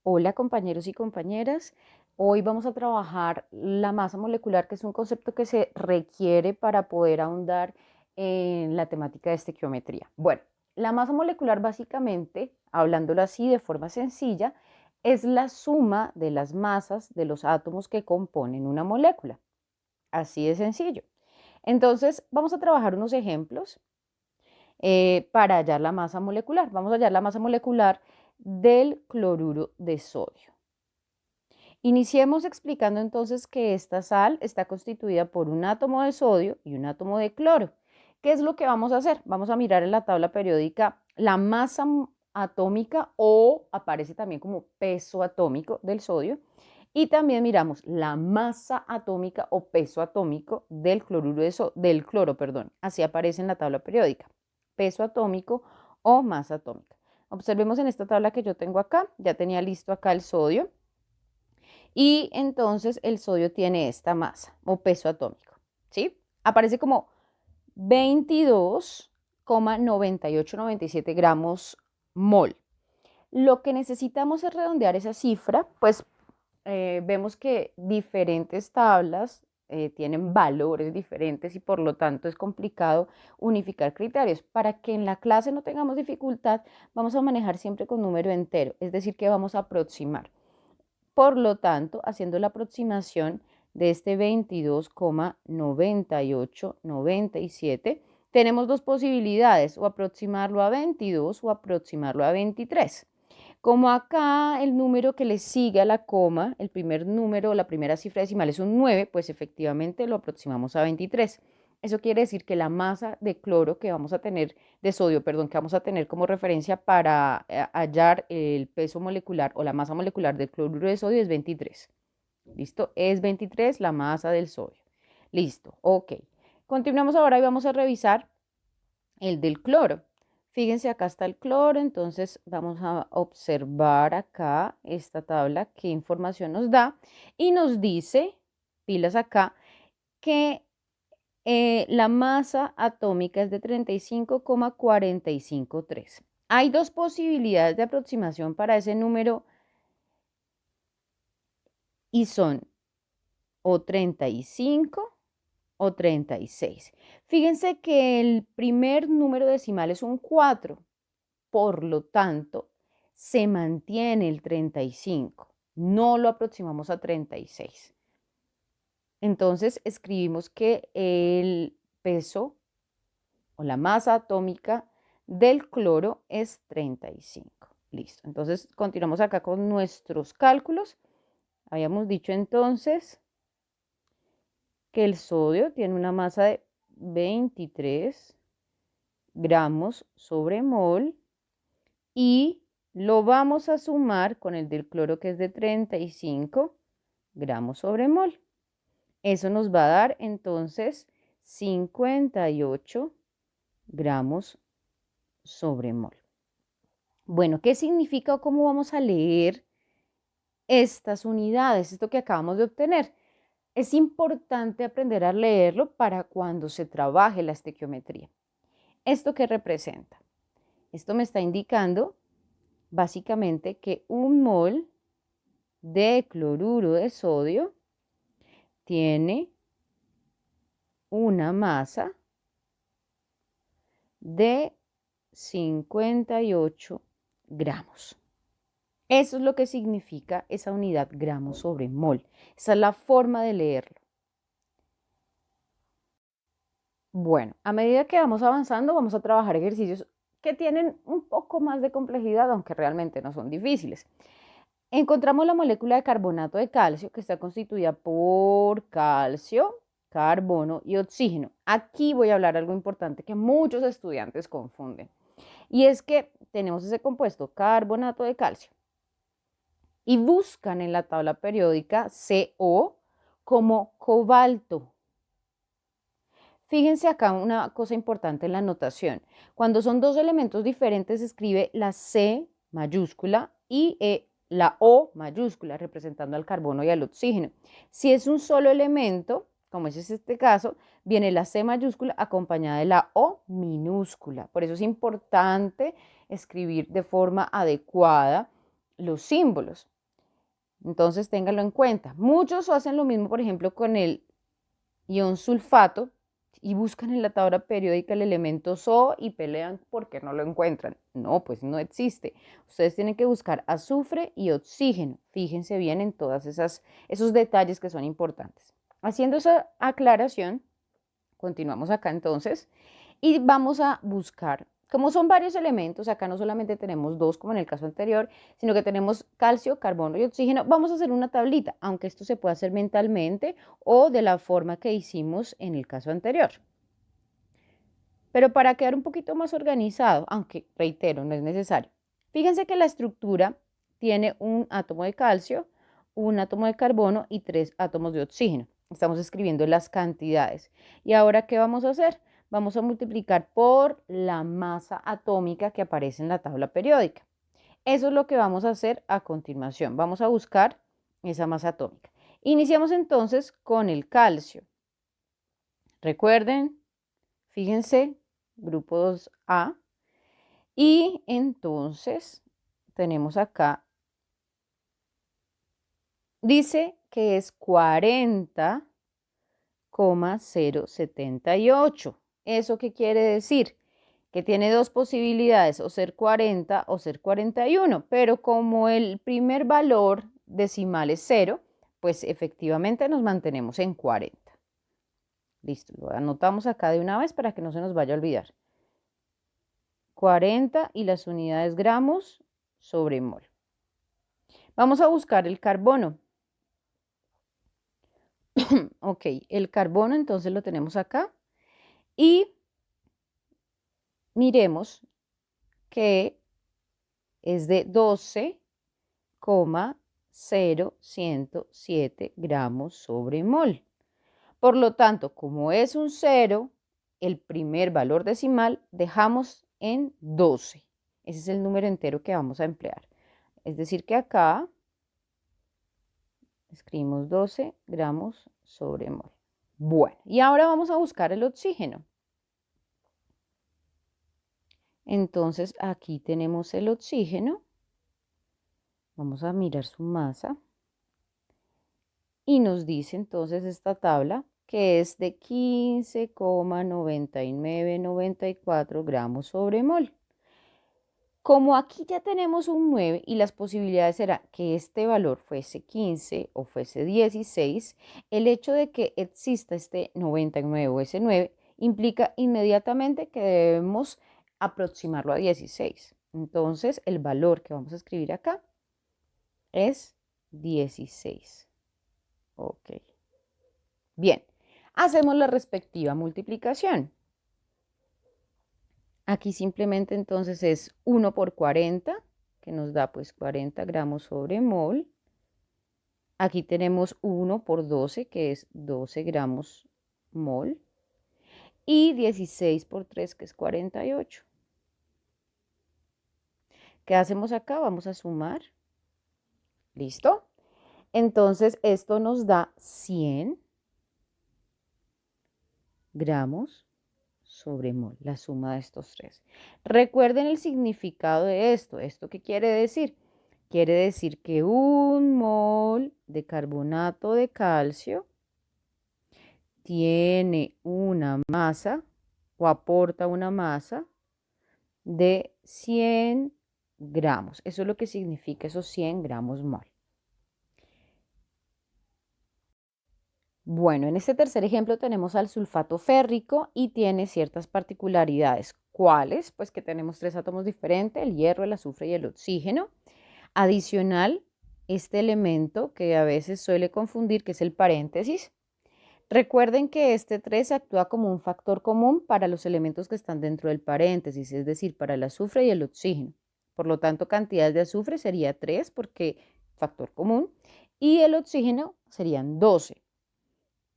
Hola compañeros y compañeras, hoy vamos a trabajar la masa molecular, que es un concepto que se requiere para poder ahondar en la temática de estequiometría. Bueno, la masa molecular básicamente, hablándolo así de forma sencilla, es la suma de las masas de los átomos que componen una molécula. Así de sencillo. Entonces, vamos a trabajar unos ejemplos para hallar la masa molecular. Vamos a hallar la masa molecular del cloruro de sodio. Iniciemos explicando entonces que esta sal está constituida por un átomo de sodio y un átomo de cloro. ¿Qué es lo que vamos a hacer? Vamos a mirar en la tabla periódica la masa atómica, o aparece también como peso atómico del sodio, y también miramos la masa atómica o peso atómico del del cloro, perdón. Así aparece en la tabla periódica. Peso atómico o masa atómica. Observemos en esta tabla que yo tengo acá, ya tenía listo acá el sodio. Y entonces el sodio tiene esta masa o peso atómico, ¿sí? Aparece como 22,9897 gramos mol. Lo que necesitamos es redondear esa cifra, pues vemos que diferentes tablas tienen valores diferentes y por lo tanto es complicado unificar criterios. Para que en la clase no tengamos dificultad, vamos a manejar siempre con número entero, es decir, que vamos a aproximar. Por lo tanto, haciendo la aproximación de este 22,9897, tenemos dos posibilidades, o aproximarlo a 22 o aproximarlo a 23. Como acá el número que le sigue a la coma, el primer número, la primera cifra decimal es un 9, pues efectivamente lo aproximamos a 23. Eso quiere decir que la masa de cloro que vamos a tener, de sodio, perdón, que vamos a tener como referencia para hallar el peso molecular o la masa molecular del cloruro de sodio es 23. ¿Listo? Es 23 la masa del sodio. Listo, ok. Continuamos ahora y vamos a revisar el del cloro. Fíjense, acá está el cloro, entonces vamos a observar acá esta tabla, qué información nos da, y nos dice, pilas acá, que la masa atómica es de 35,453. Hay dos posibilidades de aproximación para ese número y son o 35 o 36. Fíjense que el primer número decimal es un 4, por lo tanto, se mantiene el 35, no lo aproximamos a 36. Entonces, escribimos que el peso o la masa atómica del cloro es 35. Listo. Entonces, continuamos acá con nuestros cálculos. Habíamos dicho entonces que el sodio tiene una masa de 23 gramos sobre mol y lo vamos a sumar con el del cloro, que es de 35 gramos sobre mol. Eso nos va a dar entonces 58 gramos sobre mol. Bueno, ¿qué significa o cómo vamos a leer estas unidades, esto que acabamos de obtener? Es importante aprender a leerlo para cuando se trabaje la estequiometría. ¿Esto qué representa? Esto me está indicando básicamente que un mol de cloruro de sodio tiene una masa de 58 gramos. Eso es lo que significa esa unidad gramos sobre mol. Esa es la forma de leerlo. Bueno, a medida que vamos avanzando, vamos a trabajar ejercicios que tienen un poco más de complejidad, aunque realmente no son difíciles. Encontramos la molécula de carbonato de calcio, que está constituida por calcio, carbono y oxígeno. Aquí voy a hablar algo importante que muchos estudiantes confunden. Y es que tenemos ese compuesto, carbonato de calcio, y buscan en la tabla periódica CO como cobalto. Fíjense acá una cosa importante en la notación. Cuando son dos elementos diferentes, se escribe la C mayúscula y la O mayúscula, representando al carbono y al oxígeno. Si es un solo elemento, como es este caso, viene la C mayúscula acompañada de la O minúscula. Por eso es importante escribir de forma adecuada los símbolos. Entonces, ténganlo en cuenta. Muchos hacen lo mismo, por ejemplo, con el ion sulfato y buscan en la tabla periódica el elemento SO y pelean porque no lo encuentran. No, pues no existe. Ustedes tienen que buscar azufre y oxígeno. Fíjense bien en todos esos detalles que son importantes. Haciendo esa aclaración, continuamos acá entonces y vamos a buscar, como son varios elementos, acá no solamente tenemos dos como en el caso anterior, sino que tenemos calcio, carbono y oxígeno, vamos a hacer una tablita, aunque esto se puede hacer mentalmente o de la forma que hicimos en el caso anterior. Pero para quedar un poquito más organizado, aunque reitero, no es necesario. Fíjense que la estructura tiene un átomo de calcio, un átomo de carbono y 3 átomos de oxígeno. Estamos escribiendo las cantidades. ¿Y ahora qué vamos a hacer? Vamos a multiplicar por la masa atómica que aparece en la tabla periódica. Eso es lo que vamos a hacer a continuación. Vamos a buscar esa masa atómica. Iniciamos entonces con el calcio. Recuerden, fíjense, grupo 2A. Y entonces tenemos acá, dice que es 40,078. ¿Eso qué quiere decir? Que tiene dos posibilidades, o ser 40 o ser 41, pero como el primer valor decimal es 0, pues efectivamente nos mantenemos en 40. Listo, lo anotamos acá de una vez para que no se nos vaya a olvidar. 40 y las unidades gramos sobre mol. Vamos a buscar el carbono. Ok, el carbono entonces lo tenemos acá y miremos que es de 12,0107 gramos sobre mol. Por lo tanto, como es un 0, el primer valor decimal dejamos en 12. Ese es el número entero que vamos a emplear. Es decir que acá escribimos 12 gramos sobre mol. Bueno, y ahora vamos a buscar el oxígeno. Entonces aquí tenemos el oxígeno. Vamos a mirar su masa. Y nos dice entonces esta tabla que es de 15,9994 gramos sobre mol. Como aquí ya tenemos un 9 y las posibilidades eran que este valor fuese 15 o fuese 16, el hecho de que exista este 99 o ese 9 implica inmediatamente que debemos aproximarlo a 16. Entonces, el valor que vamos a escribir acá es 16. Ok. Bien, hacemos la respectiva multiplicación. Aquí simplemente entonces es 1 por 40, que nos da pues 40 gramos sobre mol. Aquí tenemos 1 por 12, que es 12 gramos mol. Y 16 por 3, que es 48. ¿Qué hacemos acá? Vamos a sumar. ¿Listo? Entonces esto nos da 100 gramos sobre mol, la suma de estos tres. Recuerden el significado de esto. ¿Esto qué quiere decir? Quiere decir que un mol de carbonato de calcio tiene una masa o aporta una masa de 100 gramos. Eso es lo que significa esos 100 gramos mol. Bueno, en este tercer ejemplo tenemos al sulfato férrico y tiene ciertas particularidades. ¿Cuáles? Pues que tenemos tres átomos diferentes, el hierro, el azufre y el oxígeno. Adicional, este elemento que a veces suele confundir, que es el paréntesis. Recuerden que este 3 actúa como un factor común para los elementos que están dentro del paréntesis, es decir, para el azufre y el oxígeno. Por lo tanto, cantidad de azufre sería 3 porque factor común y el oxígeno serían 12.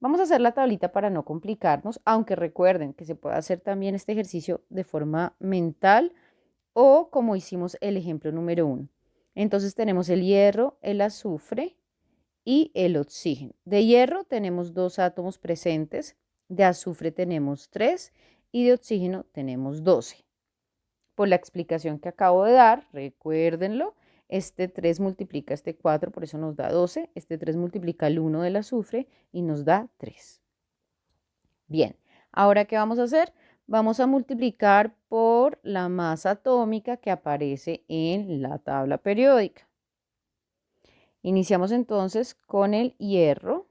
Vamos a hacer la tablita para no complicarnos, aunque recuerden que se puede hacer también este ejercicio de forma mental o como hicimos el ejemplo número 1. Entonces tenemos el hierro, el azufre y el oxígeno. De hierro tenemos 2 átomos presentes, de azufre tenemos 3 y de oxígeno tenemos 12. Por la explicación que acabo de dar, recuérdenlo, Este 3 multiplica este 4, por eso nos da 12. Este 3 multiplica el 1 del azufre y nos da 3. Bien, ahora ¿qué vamos a hacer? Vamos a multiplicar por la masa atómica que aparece en la tabla periódica. Iniciamos entonces con el hierro.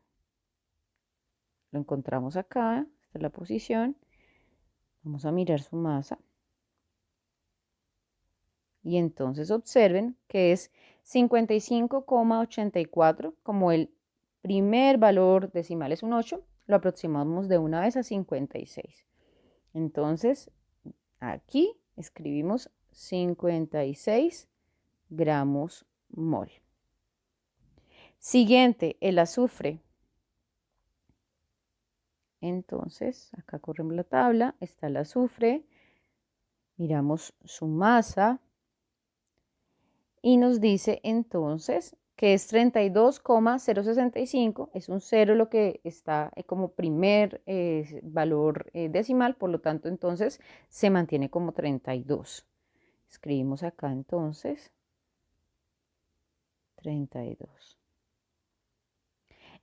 Lo encontramos acá, esta es la posición. Vamos a mirar su masa. Y entonces observen que es 55,84. Como el primer valor decimal es un 8, lo aproximamos de una vez a 56. Entonces, aquí escribimos 56 gramos mol. Siguiente, el azufre. Entonces, acá corremos la tabla, está el azufre, miramos su masa y nos dice entonces que es 32,065, es un 0 lo que está como primer valor decimal, por lo tanto entonces se mantiene como 32. Escribimos acá entonces 32.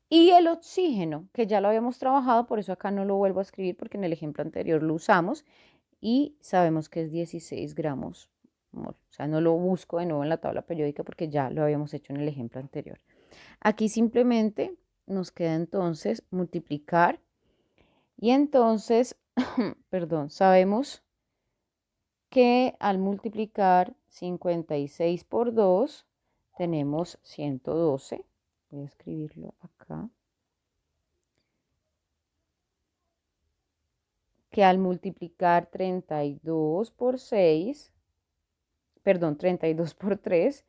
Y el oxígeno, que ya lo habíamos trabajado, por eso acá no lo vuelvo a escribir porque en el ejemplo anterior lo usamos y sabemos que es 16 gramos mol. O sea, no lo busco de nuevo en la tabla periódica porque ya lo habíamos hecho en el ejemplo anterior. Aquí simplemente nos queda entonces multiplicar y entonces, perdón, sabemos que al multiplicar 56 por 2 tenemos 112. Voy a escribirlo acá. Que al multiplicar 32 por 6, perdón, 32 por 3,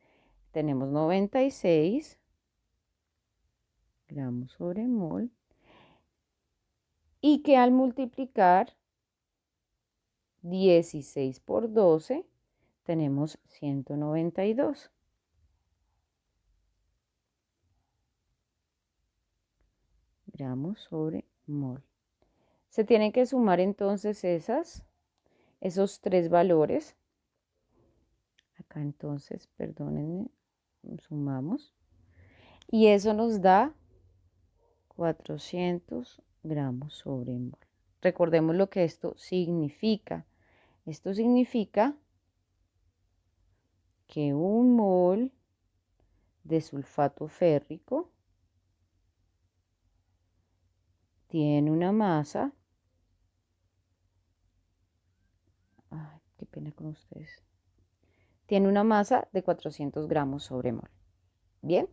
tenemos 96 gramos sobre mol. Y que al multiplicar 16 por 12, tenemos 192 gramos sobre mol. Se tienen que sumar entonces esos tres valores. Acá entonces, perdónenme, sumamos. Y eso nos da 400 gramos sobre mol. Recordemos lo que esto significa. Esto significa que un mol de sulfato férrico tiene una masa, ay, qué pena con ustedes, tiene una masa de 400 gramos sobre mol. Bien,